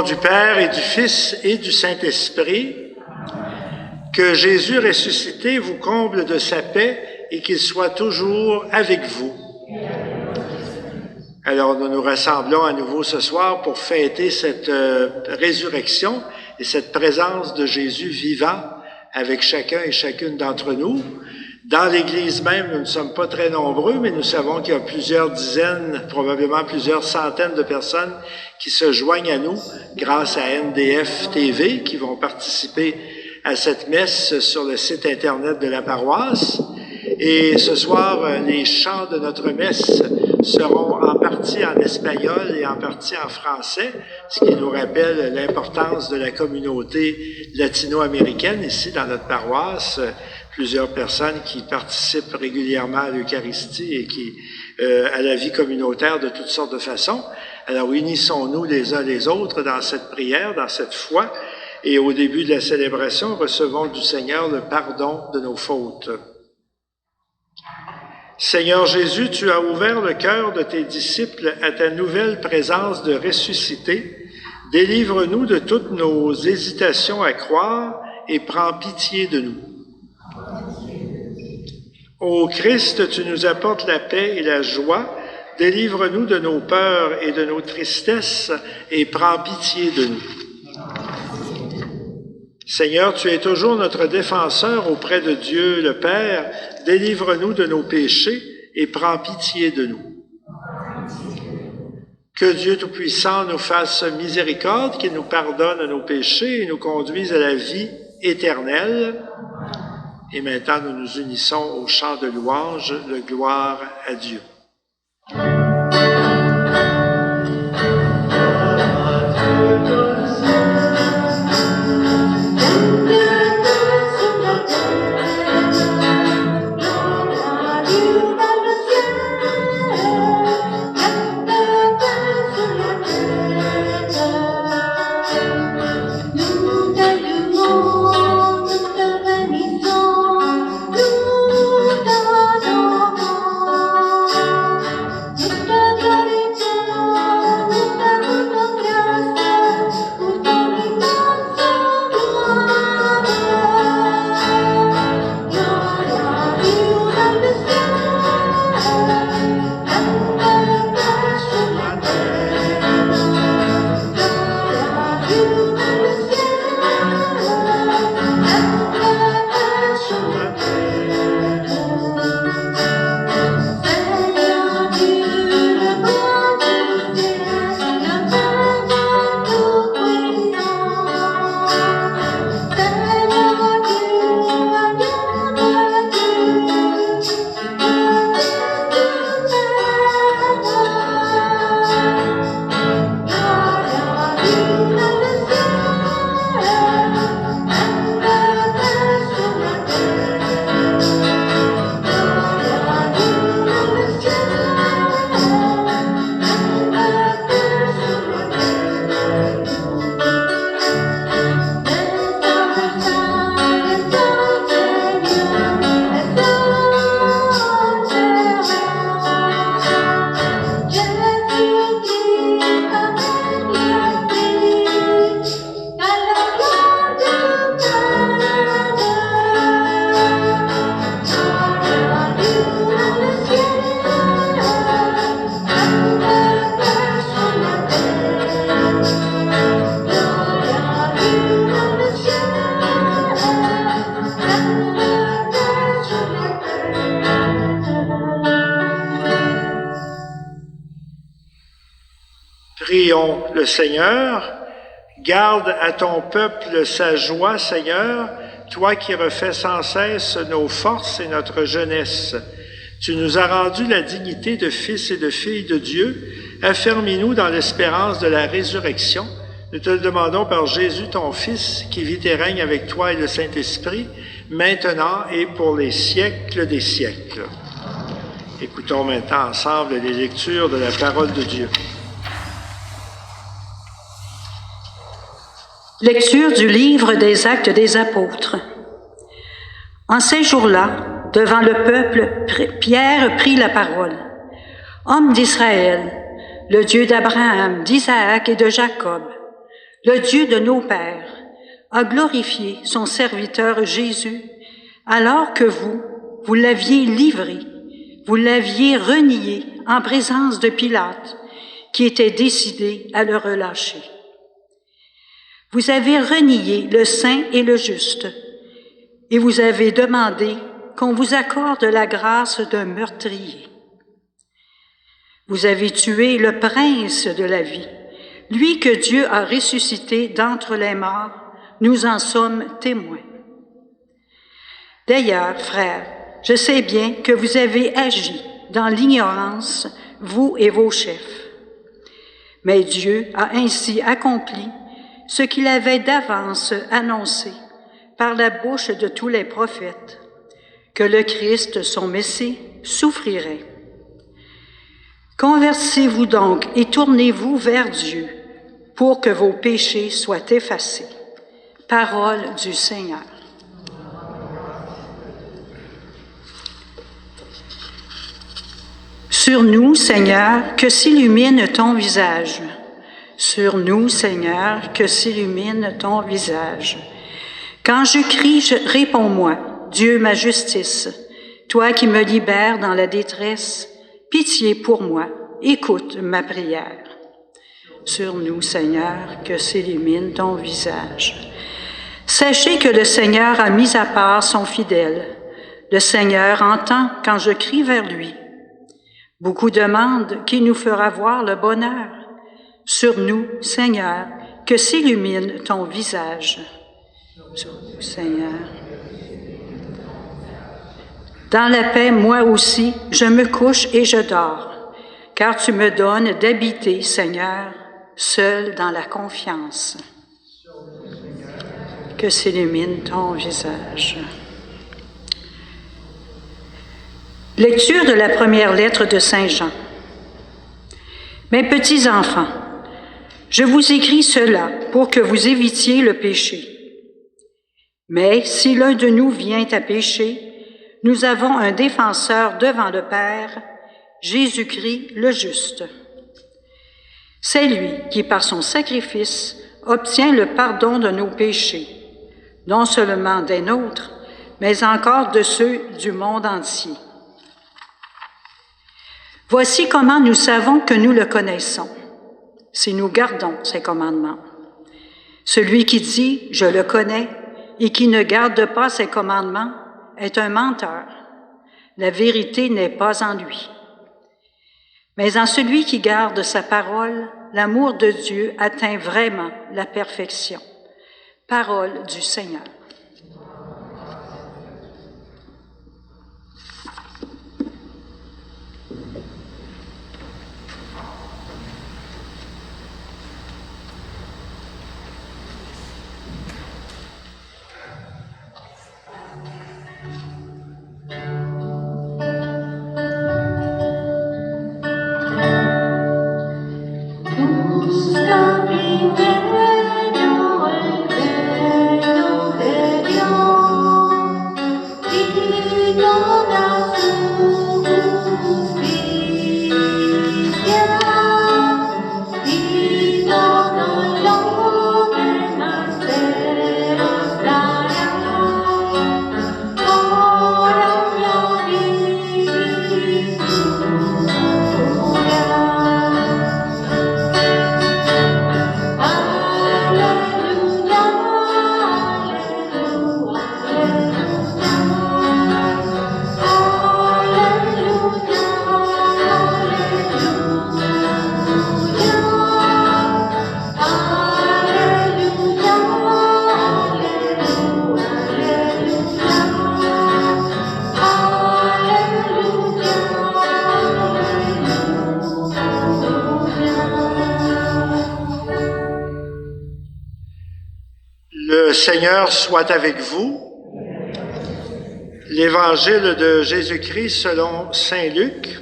du Père et du Fils et du Saint-Esprit, que Jésus ressuscité vous comble de sa paix et qu'il soit toujours avec vous. Alors, nous nous rassemblons à nouveau ce soir pour fêter cette résurrection et cette présence de Jésus vivant avec chacun et chacune d'entre nous. Dans l'Église même, nous ne sommes pas très nombreux, mais nous savons qu'il y a plusieurs dizaines, probablement plusieurs centaines de personnes qui se joignent à nous grâce à NDF TV, qui vont participer à cette messe sur le site Internet de la paroisse. Et ce soir, les chants de notre messe seront en partie en espagnol et en partie en français, ce qui nous rappelle l'importance de la communauté latino-américaine ici dans notre paroisse. Plusieurs personnes qui participent régulièrement à l'Eucharistie et qui à la vie communautaire de toutes sortes de façons. Alors, unissons-nous les uns les autres dans cette prière, dans cette foi, et au début de la célébration, recevons du Seigneur le pardon de nos fautes. Seigneur Jésus, tu as ouvert le cœur de tes disciples à ta nouvelle présence de ressuscité. Délivre-nous de toutes nos hésitations à croire et prends pitié de nous. Ô Christ, tu nous apportes la paix et la joie. Délivre-nous de nos peurs et de nos tristesses et prends pitié de nous. Seigneur, tu es toujours notre défenseur auprès de Dieu le Père. Délivre-nous de nos péchés et prends pitié de nous. Que Dieu Tout-Puissant nous fasse miséricorde, qu'il nous pardonne nos péchés et nous conduise à la vie éternelle. Et maintenant, nous nous unissons au chant de louange, le gloire à Dieu. Prions le Seigneur. Garde à ton peuple sa joie, Seigneur, toi qui refais sans cesse nos forces et notre jeunesse. Tu nous as rendu la dignité de fils et de filles de Dieu. Affermis-nous dans l'espérance de la résurrection. Nous te le demandons par Jésus, ton Fils, qui vit et règne avec toi et le Saint-Esprit, maintenant et pour les siècles des siècles. Écoutons maintenant ensemble les lectures de la parole de Dieu. Lecture du livre des Actes des Apôtres. En ces jours-là, devant le peuple, Pierre prit la parole. « Homme d'Israël, le Dieu d'Abraham, d'Isaac et de Jacob, le Dieu de nos pères, a glorifié son serviteur Jésus, alors que vous l'aviez livré, vous l'aviez renié en présence de Pilate, qui était décidé à le relâcher. Vous avez renié le saint et le juste, et vous avez demandé qu'on vous accorde la grâce d'un meurtrier. Vous avez tué le prince de la vie, lui que Dieu a ressuscité d'entre les morts, nous en sommes témoins. D'ailleurs, frères, je sais bien que vous avez agi dans l'ignorance, vous et vos chefs. Mais Dieu a ainsi accompli ce qu'il avait d'avance annoncé par la bouche de tous les prophètes, que le Christ, son Messie, souffrirait. Convertissez-vous donc et tournez-vous vers Dieu pour que vos péchés soient effacés. Parole du Seigneur. Sur nous, Seigneur, que s'illumine ton visage. Sur nous, Seigneur, que s'illumine ton visage. Quand je crie, réponds-moi, Dieu ma justice. Toi qui me libères dans la détresse, pitié pour moi, écoute ma prière. Sur nous, Seigneur, que s'illumine ton visage. Sachez que le Seigneur a mis à part son fidèle. Le Seigneur entend quand je crie vers lui. Beaucoup demandent qui nous fera voir le bonheur. Sur nous, Seigneur, que s'illumine ton visage. Sur nous, Seigneur. Dans la paix, moi aussi, je me couche et je dors, car tu me donnes d'habiter, Seigneur, seul dans la confiance. Que s'illumine ton visage. Lecture de la première lettre de Saint Jean. Mes petits enfants, je vous écris cela pour que vous évitiez le péché. Mais si l'un de nous vient à pécher, nous avons un défenseur devant le Père, Jésus-Christ le juste. C'est lui qui, par son sacrifice, obtient le pardon de nos péchés, non seulement des nôtres, mais encore de ceux du monde entier. Voici comment nous savons que nous le connaissons, si nous gardons ses commandements. Celui qui dit « je le connais » et qui ne garde pas ses commandements est un menteur. La vérité n'est pas en lui. Mais en celui qui garde sa parole, l'amour de Dieu atteint vraiment la perfection. Parole du Seigneur. Le Seigneur soit avec vous. L'Évangile de Jésus-Christ selon Saint Luc.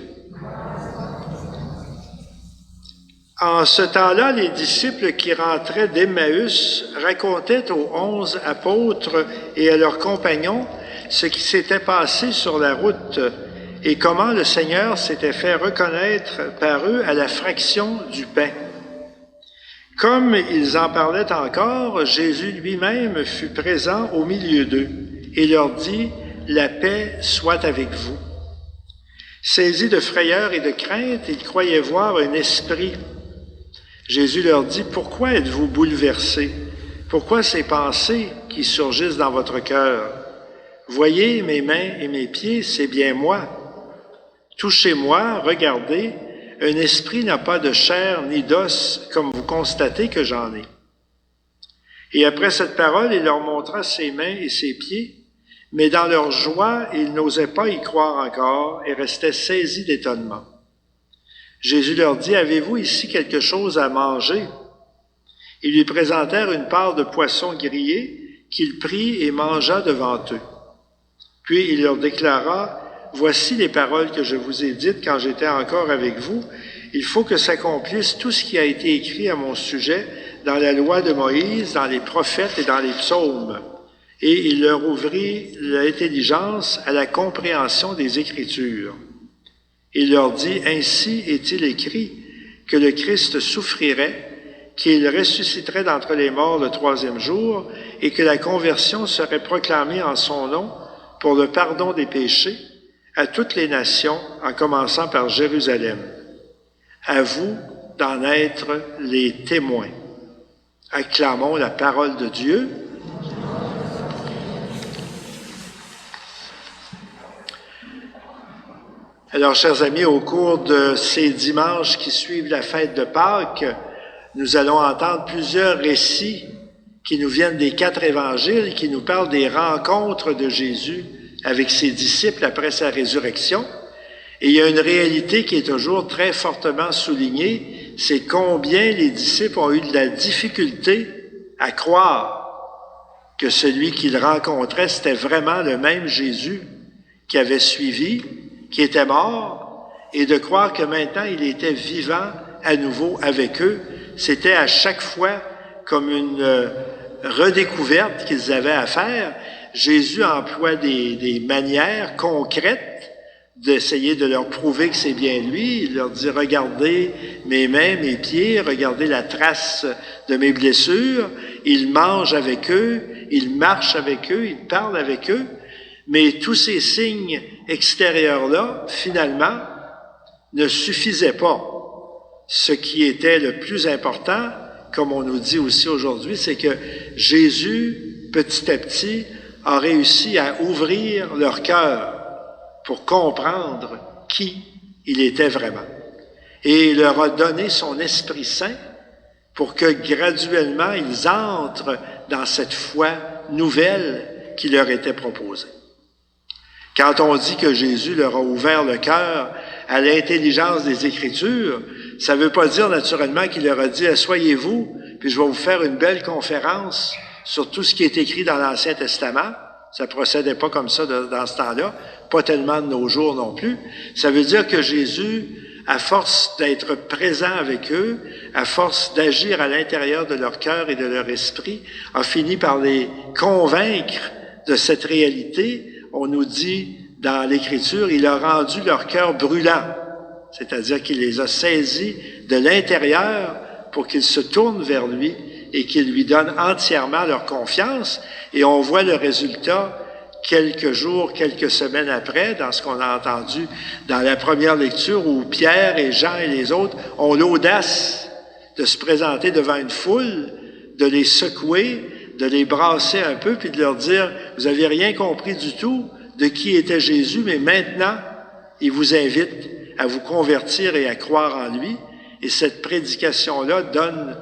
En ce temps-là, les disciples qui rentraient d'Emmaüs racontaient aux 11 apôtres et à leurs compagnons ce qui s'était passé sur la route et comment le Seigneur s'était fait reconnaître par eux à la fraction du pain. Comme ils en parlaient encore, Jésus lui-même fut présent au milieu d'eux et leur dit, « La paix soit avec vous. » Saisis de frayeur et de crainte, ils croyaient voir un esprit. Jésus leur dit, « Pourquoi êtes-vous bouleversés? Pourquoi ces pensées qui surgissent dans votre cœur? Voyez mes mains et mes pieds, c'est bien moi. Touchez-moi, regardez, un esprit n'a pas de chair ni d'os, comme vous constatez que j'en ai. » Et après cette parole, il leur montra ses mains et ses pieds, mais dans leur joie, ils n'osaient pas y croire encore et restaient saisis d'étonnement. Jésus leur dit, « Avez-vous ici quelque chose à manger? » Ils lui présentèrent une part de poisson grillé qu'il prit et mangea devant eux. Puis il leur déclara, « Voici les paroles que je vous ai dites quand j'étais encore avec vous. Il faut que s'accomplisse tout ce qui a été écrit à mon sujet dans la loi de Moïse, dans les prophètes et dans les psaumes. » Et il leur ouvrit l'intelligence à la compréhension des Écritures. Il leur dit, « Ainsi est-il écrit que le Christ souffrirait, qu'il ressusciterait d'entre les morts le troisième jour et que la conversion serait proclamée en son nom pour le pardon des péchés à toutes les nations, en commençant par Jérusalem. À vous d'en être les témoins. » Acclamons la parole de Dieu. Alors, chers amis, au cours de ces dimanches qui suivent la fête de Pâques, nous allons entendre plusieurs récits qui nous viennent des 4 évangiles, qui nous parlent des rencontres de Jésus avec ses disciples après sa résurrection. Et il y a une réalité qui est toujours très fortement soulignée, c'est combien les disciples ont eu de la difficulté à croire que celui qu'ils rencontraient, c'était vraiment le même Jésus qui avait suivi, qui était mort, et de croire que maintenant il était vivant à nouveau avec eux. C'était à chaque fois comme une redécouverte qu'ils avaient à faire. Jésus emploie des manières concrètes d'essayer de leur prouver que c'est bien lui. Il leur dit, « Regardez mes mains, mes pieds, regardez la trace de mes blessures. » Il mange avec eux, il marche avec eux, il parle avec eux. Mais tous ces signes extérieurs-là, finalement, ne suffisaient pas. Ce qui était le plus important, comme on nous dit aussi aujourd'hui, c'est que Jésus, petit à petit, a réussi à ouvrir leur cœur pour comprendre qui il était vraiment. Et il leur a donné son Esprit Saint pour que graduellement ils entrent dans cette foi nouvelle qui leur était proposée. Quand on dit que Jésus leur a ouvert le cœur à l'intelligence des Écritures, ça ne veut pas dire naturellement qu'il leur a dit « Asseyez-vous, puis je vais vous faire une belle conférence sur tout ce qui est écrit dans l'Ancien Testament. » Ça ne procédait pas comme ça dans ce temps-là, pas tellement de nos jours non plus. Ça veut dire que Jésus, à force d'être présent avec eux, à force d'agir à l'intérieur de leur cœur et de leur esprit, a fini par les convaincre de cette réalité. On nous dit dans l'Écriture, il a rendu leur cœur brûlant, c'est-à-dire qu'il les a saisis de l'intérieur pour qu'ils se tournent vers lui et qu'ils lui donnent entièrement leur confiance. Et on voit le résultat quelques jours, quelques semaines après, dans ce qu'on a entendu dans la première lecture, où Pierre et Jean et les autres ont l'audace de se présenter devant une foule, de les secouer, de les brasser un peu, puis de leur dire, « Vous n'avez rien compris du tout de qui était Jésus, mais maintenant, il vous invite à vous convertir et à croire en lui. » Et cette prédication-là donne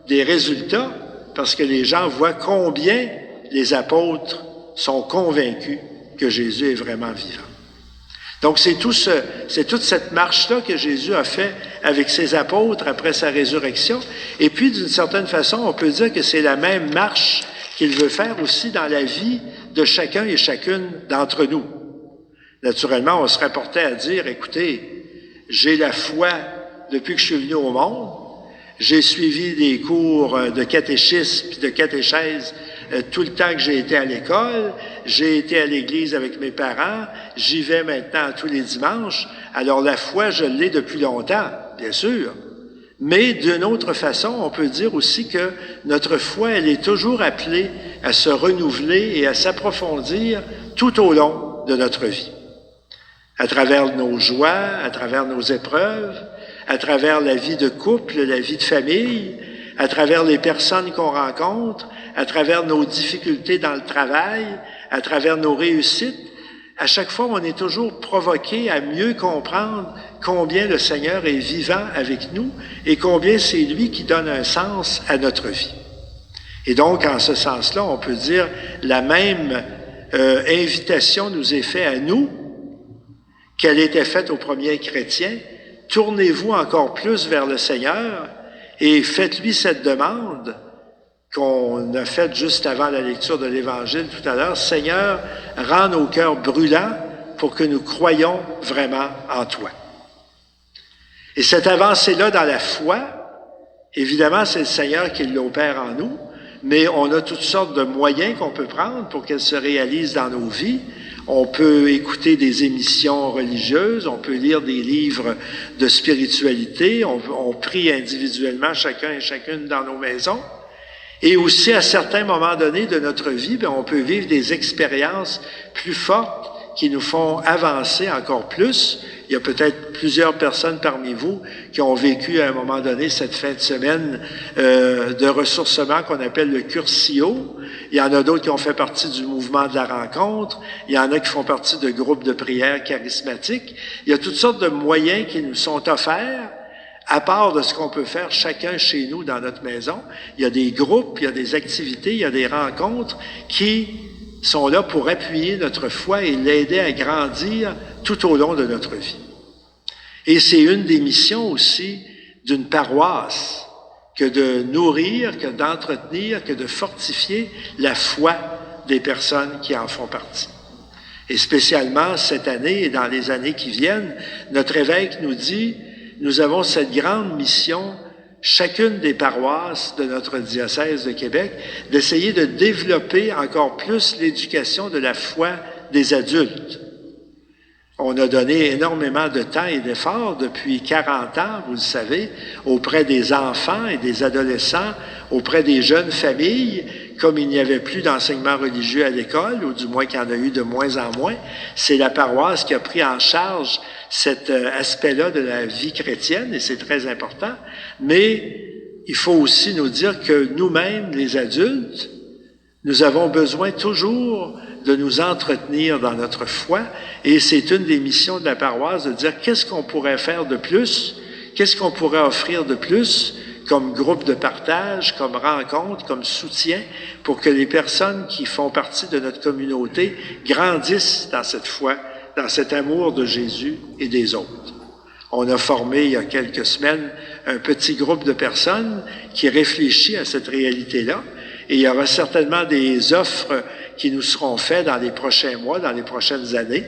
des résultats parce que les gens voient combien les apôtres sont convaincus que Jésus est vraiment vivant. Donc, c'est toute cette marche-là que Jésus a fait avec ses apôtres après sa résurrection. Et puis, d'une certaine façon, on peut dire que c'est la même marche qu'il veut faire aussi dans la vie de chacun et chacune d'entre nous. Naturellement, on serait porté à dire, écoutez, j'ai la foi depuis que je suis venu au monde, j'ai suivi des cours de catéchisme et de catéchèse tout le temps que j'ai été à l'école, j'ai été à l'église avec mes parents, j'y vais maintenant tous les dimanches. Alors la foi, je l'ai depuis longtemps, bien sûr, Mais d'une autre façon, on peut dire aussi que notre foi, elle est toujours appelée à se renouveler et à s'approfondir tout au long de notre vie. À travers nos joies, à travers nos épreuves, à travers la vie de couple, la vie de famille, à travers les personnes qu'on rencontre, à travers nos difficultés dans le travail, à travers nos réussites. À chaque fois, on est toujours provoqué à mieux comprendre combien le Seigneur est vivant avec nous et combien c'est lui qui donne un sens à notre vie. Et donc, en ce sens-là, on peut dire la même invitation nous est faite à nous qu'elle était faite aux premiers chrétiens. Tournez-vous encore plus vers le Seigneur et faites-lui cette demande qu'on a faite juste avant la lecture de l'Évangile tout à l'heure. Seigneur, rends nos cœurs brûlants pour que nous croyions vraiment en toi. Et cette avancée-là dans la foi, évidemment, c'est le Seigneur qui l'opère en nous, mais on a toutes sortes de moyens qu'on peut prendre pour qu'elle se réalise dans nos vies. On peut écouter des émissions religieuses, on peut lire des livres de spiritualité, on prie individuellement chacun et chacune dans nos maisons. Et aussi, à certains moments donnés de notre vie, on peut vivre des expériences plus fortes qui nous font avancer encore plus. Il y a peut-être plusieurs personnes parmi vous qui ont vécu à un moment donné cette fin de semaine de ressourcement qu'on appelle le Curcio. Il y en a d'autres qui ont fait partie du mouvement de la rencontre. Il y en a qui font partie de groupes de prière charismatiques. Il y a toutes sortes de moyens qui nous sont offerts, à part de ce qu'on peut faire chacun chez nous dans notre maison. Il y a des groupes, il y a des activités, il y a des rencontres qui sont là pour appuyer notre foi et l'aider à grandir tout au long de notre vie. Et c'est une des missions aussi d'une paroisse que de nourrir, que d'entretenir, que de fortifier la foi des personnes qui en font partie. Et spécialement cette année et dans les années qui viennent, notre évêque nous dit, nous avons cette grande mission, chacune des paroisses de notre diocèse de Québec, d'essayer de développer encore plus l'éducation de la foi des adultes. On a donné énormément de temps et d'efforts depuis 40 ans, vous le savez, auprès des enfants et des adolescents, auprès des jeunes familles. Comme il n'y avait plus d'enseignement religieux à l'école, ou du moins qu'il y en a eu de moins en moins, c'est la paroisse qui a pris en charge cet aspect-là de la vie chrétienne, et c'est très important. Mais il faut aussi nous dire que nous-mêmes, les adultes, nous avons besoin toujours de nous entretenir dans notre foi, et c'est une des missions de la paroisse de dire qu'est-ce qu'on pourrait faire de plus, qu'est-ce qu'on pourrait offrir de plus comme groupe de partage, comme rencontre, comme soutien, pour que les personnes qui font partie de notre communauté grandissent dans cette foi, dans cet amour de Jésus et des autres. On a formé il y a quelques semaines un petit groupe de personnes qui réfléchit à cette réalité-là, et il y aura certainement des offres qui nous seront faites dans les prochains mois, dans les prochaines années.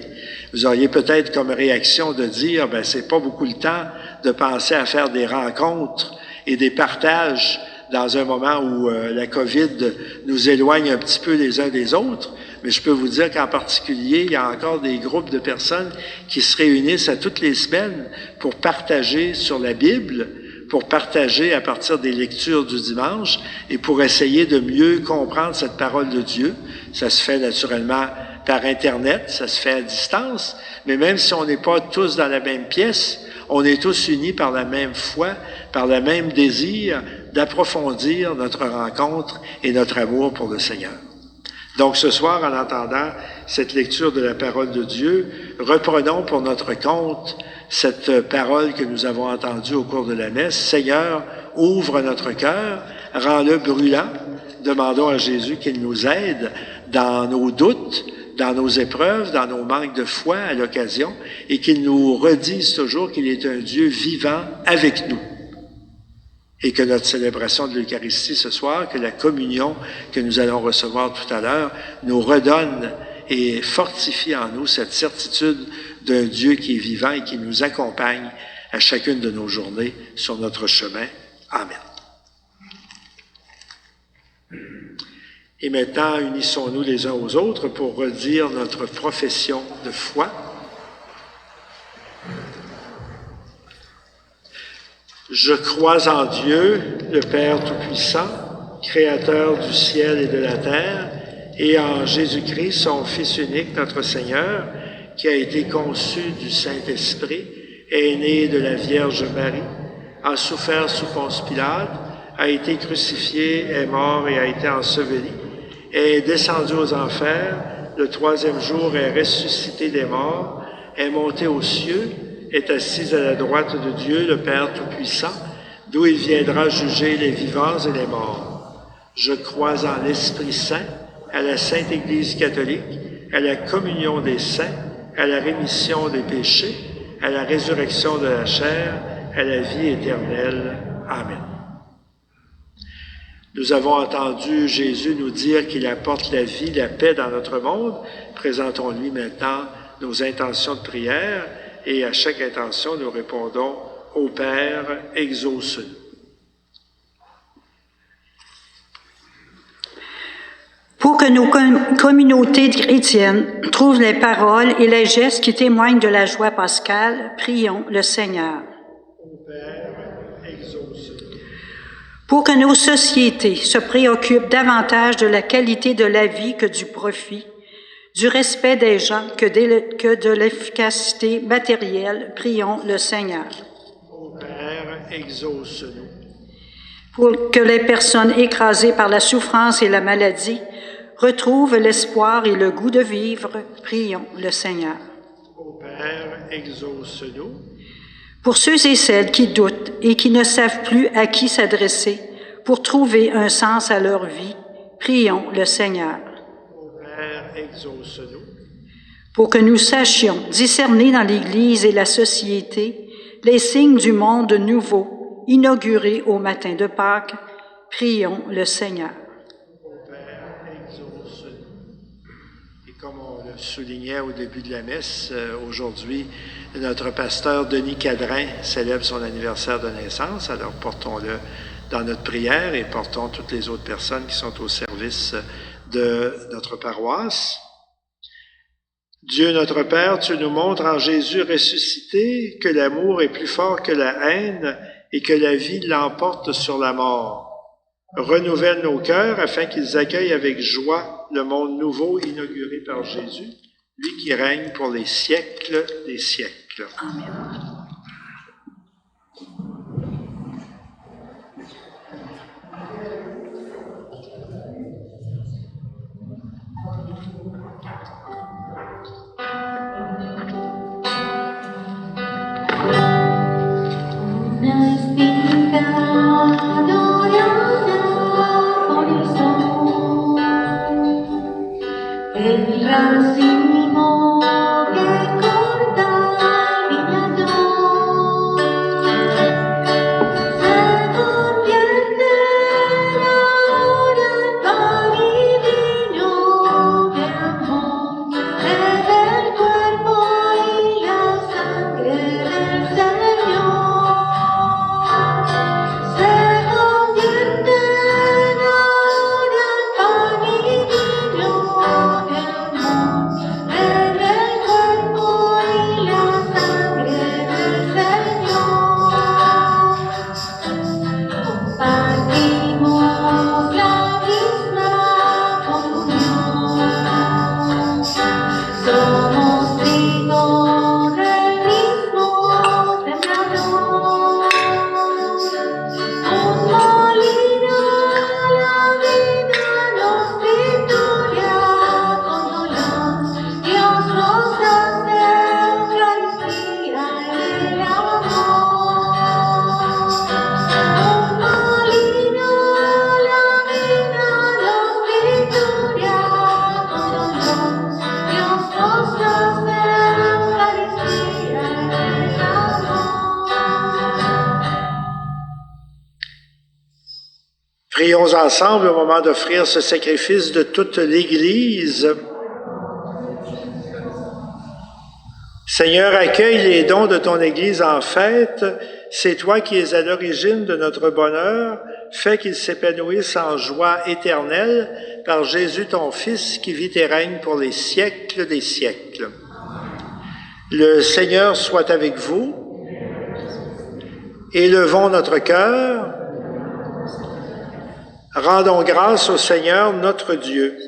Vous auriez peut-être comme réaction de dire, c'est pas beaucoup le temps de penser à faire des rencontres et des partages dans un moment où la COVID nous éloigne un petit peu les uns des autres. Mais je peux vous dire qu'en particulier, il y a encore des groupes de personnes qui se réunissent à toutes les semaines pour partager sur la Bible, pour partager à partir des lectures du dimanche et pour essayer de mieux comprendre cette parole de Dieu. Ça se fait naturellement par Internet, ça se fait à distance, mais même si on n'est pas tous dans la même pièce, on est tous unis par la même foi, par le même désir d'approfondir notre rencontre et notre amour pour le Seigneur. Donc ce soir, en entendant cette lecture de la parole de Dieu, reprenons pour notre compte cette parole que nous avons entendue au cours de la messe. Seigneur, ouvre notre cœur, rends-le brûlant. Demandons à Jésus qu'il nous aide dans nos doutes, dans nos épreuves, dans nos manques de foi à l'occasion, et qu'il nous redise toujours qu'il est un Dieu vivant avec nous. Et que notre célébration de l'Eucharistie ce soir, que la communion que nous allons recevoir tout à l'heure, nous redonne et fortifie en nous cette certitude d'un Dieu qui est vivant et qui nous accompagne à chacune de nos journées sur notre chemin. Amen. Et maintenant, unissons-nous les uns aux autres pour redire notre profession de foi. Je crois en Dieu, le Père Tout-Puissant, Créateur du ciel et de la terre, et en Jésus-Christ, son Fils unique, notre Seigneur, qui a été conçu du Saint-Esprit, est né de la Vierge Marie, a souffert sous Ponce Pilate, a été crucifié, est mort et a été enseveli, est descendu aux enfers, le troisième jour est ressuscité des morts, est monté aux cieux, est assis à la droite de Dieu, le Père Tout-Puissant, d'où il viendra juger les vivants et les morts. Je crois en l'Esprit Saint, à la Sainte Église catholique, à la communion des saints, à la rémission des péchés, à la résurrection de la chair, à la vie éternelle. Amen. Nous avons entendu Jésus nous dire qu'il apporte la vie, la paix dans notre monde. Présentons-lui maintenant nos intentions de prière et à chaque intention, nous répondons « Ô Père, exauce-nous ». Pour que nos communautés chrétiennes trouvent les paroles et les gestes qui témoignent de la joie pascale, prions le Seigneur. Ô Père, exauce-nous. Pour que nos sociétés se préoccupent davantage de la qualité de la vie que du profit, du respect des gens que de l'efficacité matérielle, prions le Seigneur. Ô Père, exauce-nous. Pour que les personnes écrasées par la souffrance et la maladie retrouvent l'espoir et le goût de vivre, prions le Seigneur. Ô Père, exauce-nous. Pour ceux et celles qui doutent et qui ne savent plus à qui s'adresser pour trouver un sens à leur vie, prions le Seigneur. Ô Père, exauce-nous. Pour que nous sachions discerner dans l'Église et la société les signes du monde nouveau, inauguré au matin de Pâques, prions le Seigneur. Ô Père, exauce-nous. Et comme on le soulignait au début de la messe, aujourd'hui, notre pasteur Denis Cadrin célèbre son anniversaire de naissance, alors portons-le dans notre prière et portons toutes les autres personnes qui sont au service de notre paroisse. Dieu notre Père, tu nous montres en Jésus ressuscité que l'amour est plus fort que la haine et que la vie l'emporte sur la mort. Renouvelle nos cœurs afin qu'ils accueillent avec joie le monde nouveau inauguré par Jésus, lui qui règne pour les siècles des siècles. Amen. Prions ensemble au moment d'offrir ce sacrifice de toute l'Église. Seigneur, accueille les dons de ton Église en fête. C'est toi qui es à l'origine de notre bonheur. Fais qu'ils s'épanouissent en joie éternelle par Jésus ton Fils qui vit et règne pour les siècles des siècles. Le Seigneur soit avec vous Élevons notre cœur. Rendons grâce au Seigneur notre Dieu.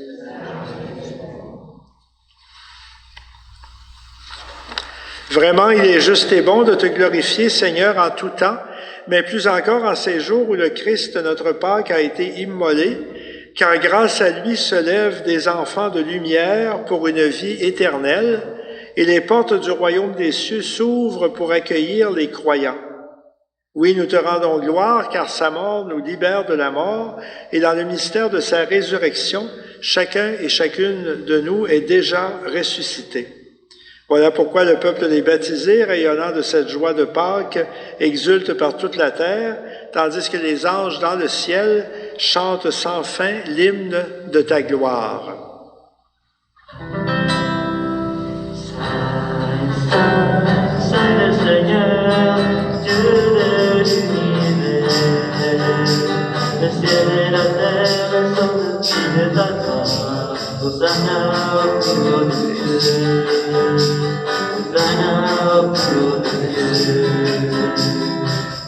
Vraiment, il est juste et bon de te glorifier, Seigneur, en tout temps, mais plus encore en ces jours où le Christ, notre Pâque, a été immolé, car grâce à lui se lèvent des enfants de lumière pour une vie éternelle, et les portes du royaume des cieux s'ouvrent pour accueillir les croyants. Oui, nous te rendons gloire, car sa mort nous libère de la mort, et dans le mystère de sa résurrection, chacun et chacune de nous est déjà ressuscité. Voilà pourquoi le peuple des baptisés, rayonnant de cette joie de Pâques, exulte par toute la terre, tandis que les anges dans le ciel chantent sans fin l'hymne de ta gloire. Saint le Seigneur, Dieu de l'univers, le ciel et la terre sont petits de ta gloire. Hosanna au plus haut de Dieu, Hosanna au plus haut de Dieu.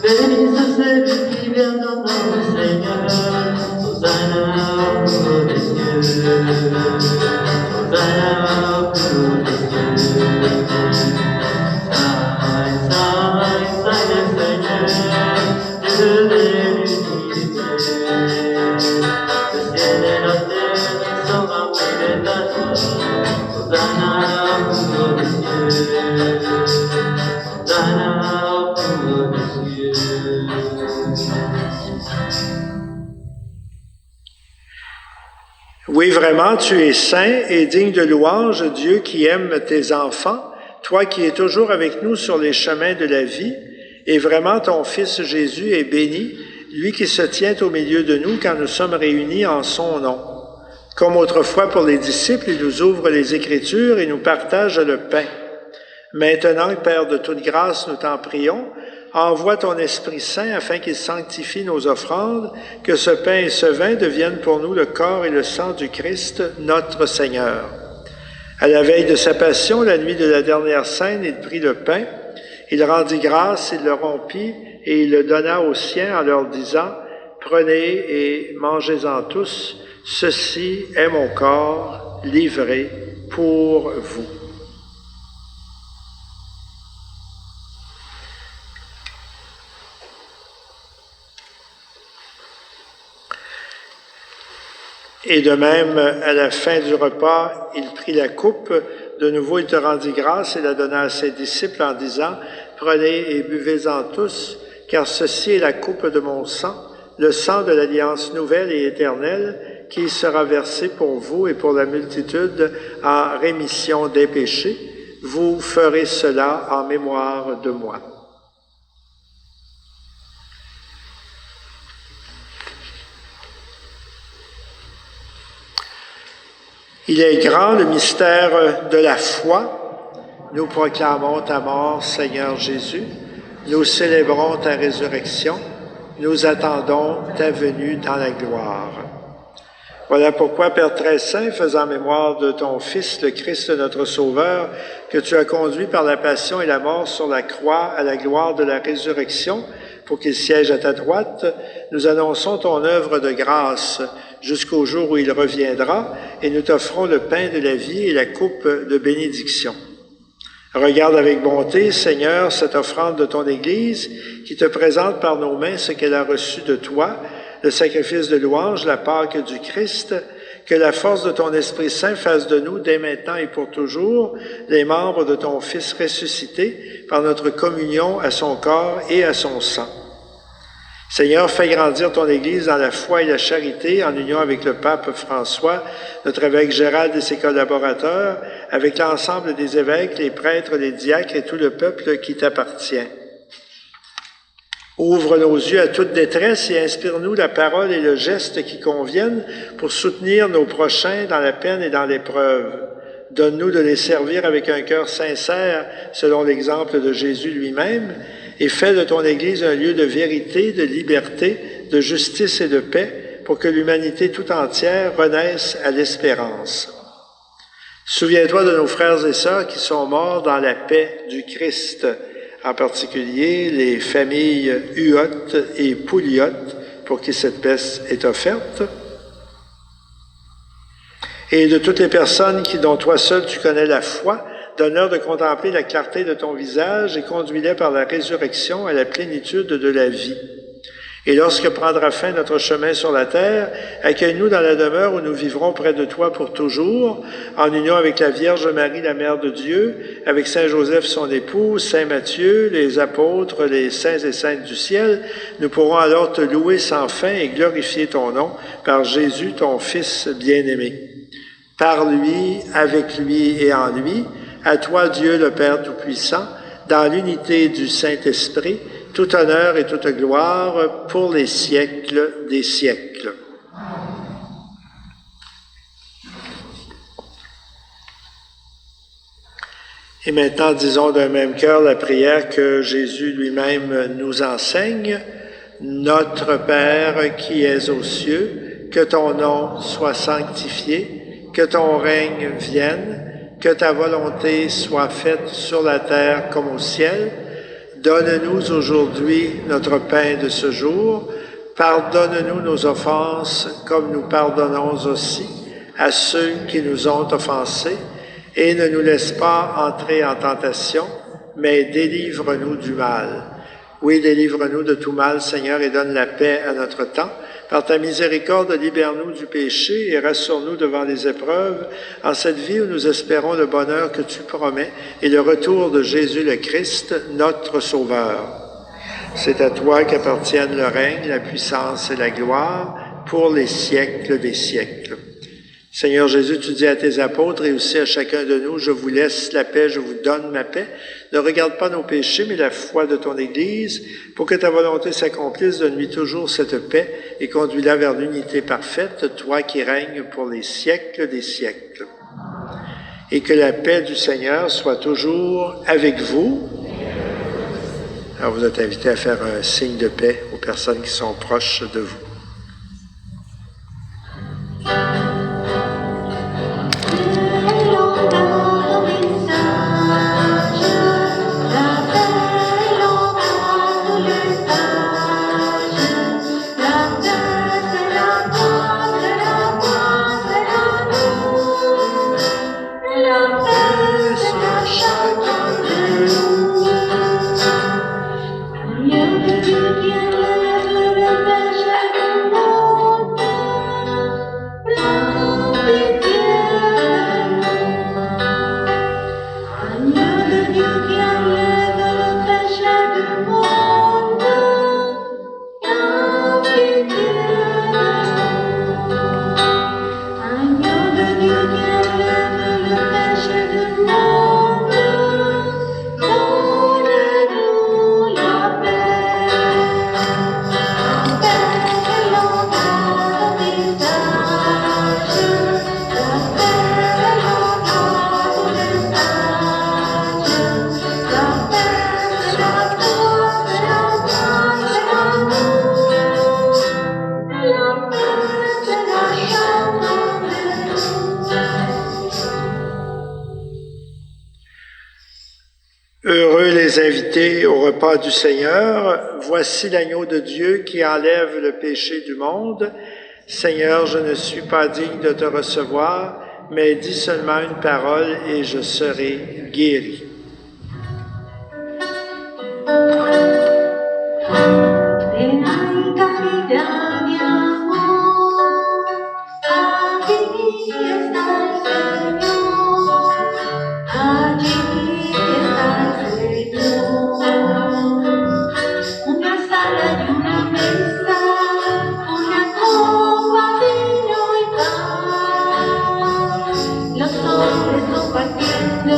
Béni soit celui qui vient dans nom du Seigneur, Hosanna au plus haut des cieux, Hosanna au plus haut des cieux. Saint le Seigneur, Dieu de l'univers, le ciel et la terre sont remplis de ta gloire. Hosanna au plus haut des cieux, Hosanna au plus haut des cieux. Oui, vraiment, tu es saint et digne de louange, Dieu qui aime tes enfants, toi qui es toujours avec nous sur les chemins de la vie, et vraiment ton Fils Jésus est béni, lui qui se tient au milieu de nous quand nous sommes réunis en son nom. Comme autrefois pour les disciples, il nous ouvre les Écritures et nous partage le pain. Maintenant, Père de toute grâce, nous t'en prions, envoie ton Esprit Saint afin qu'il sanctifie nos offrandes, que ce pain et ce vin deviennent pour nous le corps et le sang du Christ, notre Seigneur. À la veille de sa passion, la nuit de la dernière scène, il prit le pain, il rendit grâce, il le rompit et il le donna aux siens en leur disant, « Prenez et mangez-en tous, ceci est mon corps livré pour vous. » Et de même, à la fin du repas, il prit la coupe. De nouveau, il te rendit grâce et la donna à ses disciples en disant, « Prenez et buvez-en tous, car ceci est la coupe de mon sang, le sang de l'alliance nouvelle et éternelle, qui sera versé pour vous et pour la multitude en rémission des péchés. Vous ferez cela en mémoire de moi. » Il est grand le mystère de la foi. Nous proclamons ta mort, Seigneur Jésus. Nous célébrons ta résurrection. Nous attendons ta venue dans la gloire. Voilà pourquoi, Père très saint, faisant mémoire de ton Fils, le Christ notre Sauveur, que tu as conduit par la passion et la mort sur la croix à la gloire de la résurrection, pour qu'il siège à ta droite, nous annonçons ton œuvre de grâce jusqu'au jour où il reviendra, et nous t'offrons le pain de la vie et la coupe de bénédiction. Regarde avec bonté, Seigneur, cette offrande de ton Église, qui te présente par nos mains ce qu'elle a reçu de toi, le sacrifice de louange, la Pâque du Christ, que la force de ton Esprit Saint fasse de nous, dès maintenant et pour toujours, les membres de ton Fils ressuscité, par notre communion à son corps et à son sang. Seigneur, fais grandir ton Église dans la foi et la charité, en union avec le pape François, notre évêque Gérald et ses collaborateurs, avec l'ensemble des évêques, les prêtres, les diacres et tout le peuple qui t'appartient. Ouvre nos yeux à toute détresse et inspire-nous la parole et le geste qui conviennent pour soutenir nos prochains dans la peine et dans l'épreuve. Donne-nous de les servir avec un cœur sincère, selon l'exemple de Jésus lui-même, et fais de ton Église un lieu de vérité, de liberté, de justice et de paix, pour que l'humanité tout entière renaisse à l'espérance. Souviens-toi de nos frères et sœurs qui sont morts dans la paix du Christ. en particulier les familles Huot et Pouliot, pour qui cette paix est offerte, et de toutes les personnes dont toi seul tu connais la foi, donne-leur de contempler la clarté de ton visage et conduis-les par la résurrection à la plénitude de la vie. Et lorsque prendra fin notre chemin sur la terre, accueille-nous dans la demeure où nous vivrons près de toi pour toujours, en union avec la Vierge Marie, la Mère de Dieu, avec Saint Joseph, son époux, Saint Matthieu, les apôtres, les saints et saintes du ciel. Nous pourrons alors te louer sans fin et glorifier ton nom par Jésus, ton Fils bien-aimé. Par lui, avec lui et en lui, à toi Dieu le Père Tout-Puissant, dans l'unité du Saint-Esprit, tout honneur et toute gloire pour les siècles des siècles. Et maintenant, disons d'un même cœur la prière que Jésus lui-même nous enseigne. Notre Père qui es aux cieux, que ton nom soit sanctifié, que ton règne vienne, que ta volonté soit faite sur la terre comme au ciel. Donne-nous aujourd'hui notre pain de ce jour. Pardonne-nous nos offenses comme nous pardonnons aussi à ceux qui nous ont offensés. Et ne nous laisse pas entrer en tentation, mais délivre-nous du mal. Oui, délivre-nous de tout mal, Seigneur, et donne la paix à notre temps. Par ta miséricorde, libère-nous du péché et rassure-nous devant les épreuves, en cette vie où nous espérons le bonheur que tu promets et le retour de Jésus le Christ, notre Sauveur. C'est à toi qu'appartiennent le règne, la puissance et la gloire pour les siècles des siècles. Seigneur Jésus, tu dis à tes apôtres et aussi à chacun de nous, je vous laisse la paix, je vous donne ma paix. Ne regarde pas nos péchés, mais la foi de ton Église, pour que ta volonté s'accomplisse. Donne-lui toujours cette paix et conduis-la vers l'unité parfaite, toi qui règnes pour les siècles des siècles. Et que la paix du Seigneur soit toujours avec vous. Alors vous êtes invités à faire un signe de paix aux personnes qui sont proches de vous. Heureux les invités au repas du Seigneur. Voici l'agneau de Dieu qui enlève le péché du monde. Seigneur, je ne suis pas digne de te recevoir, mais dis seulement une parole et je serai guéri. Los hombres compartiendo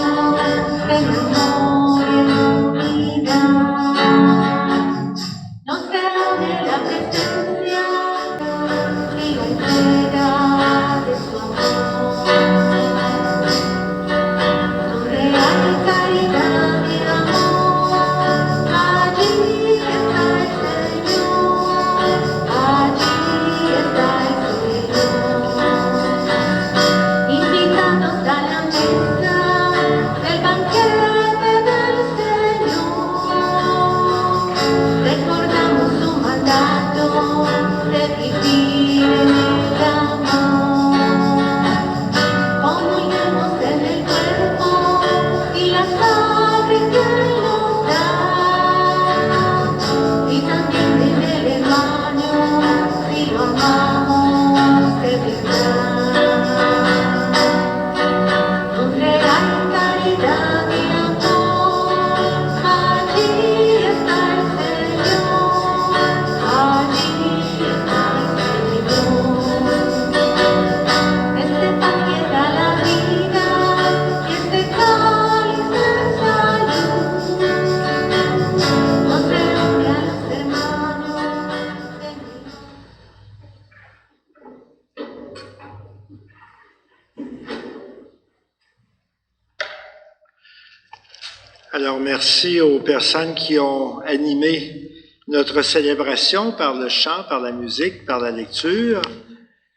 Alors, merci aux personnes qui ont animé notre célébration par le chant, par la musique, par la lecture.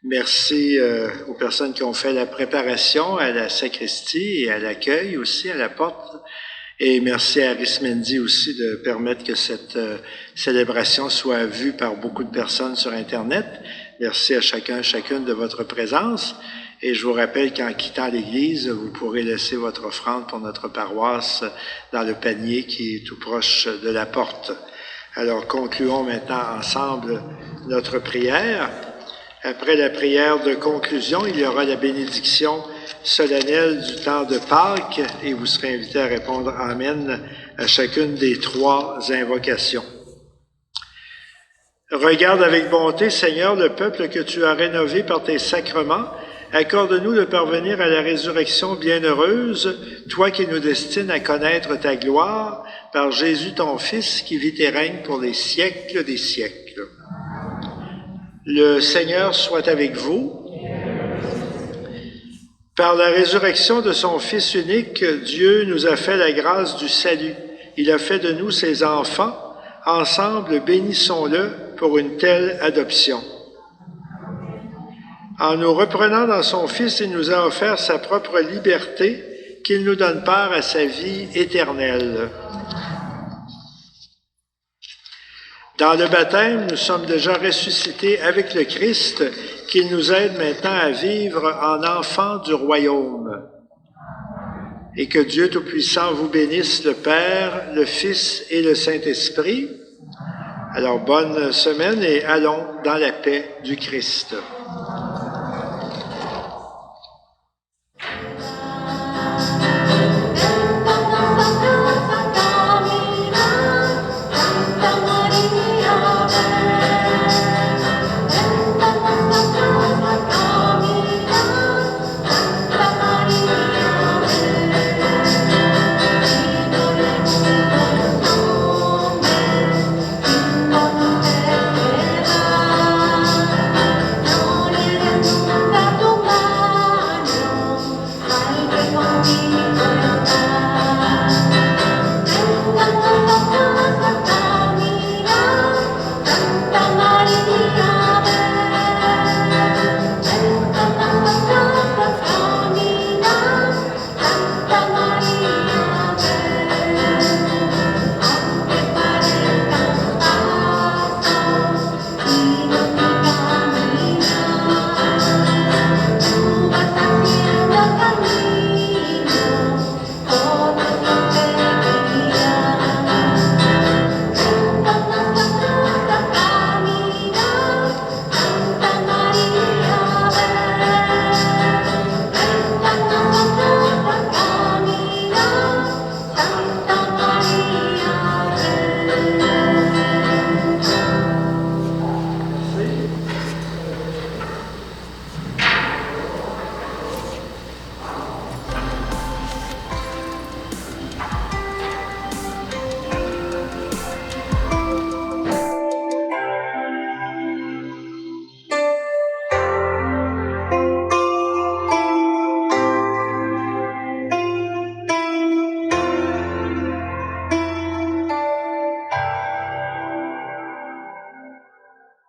Merci aux personnes qui ont fait la préparation à la sacristie et à l'accueil aussi, à la porte. Et merci à Arismendi aussi de permettre que cette célébration soit vue par beaucoup de personnes sur Internet. Merci à chacune de votre présence. Et je vous rappelle qu'en quittant l'Église, vous pourrez laisser votre offrande pour notre paroisse dans le panier qui est tout proche de la porte. Alors, concluons maintenant ensemble notre prière. Après la prière de conclusion, il y aura la bénédiction solennelle du temps de Pâques et vous serez invités à répondre « Amen » à chacune des 3 invocations. Regarde avec bonté, Seigneur, le peuple que tu as rénové par tes sacrements. Accorde-nous de parvenir à la résurrection bienheureuse, toi qui nous destines à connaître ta gloire, par Jésus ton Fils, qui vit et règne pour les siècles des siècles. Le Seigneur soit avec vous. Par la résurrection de son Fils unique, Dieu nous a fait la grâce du salut. Il a fait de nous ses enfants. Ensemble, bénissons-le pour une telle adoption. En nous reprenant dans son Fils, il nous a offert sa propre liberté, qu'il nous donne part à sa vie éternelle. Dans le baptême, nous sommes déjà ressuscités avec le Christ, qu'il nous aide maintenant à vivre en enfants du royaume. Et que Dieu Tout-Puissant vous bénisse, le Père, le Fils et le Saint-Esprit. Alors, bonne semaine et allons dans la paix du Christ.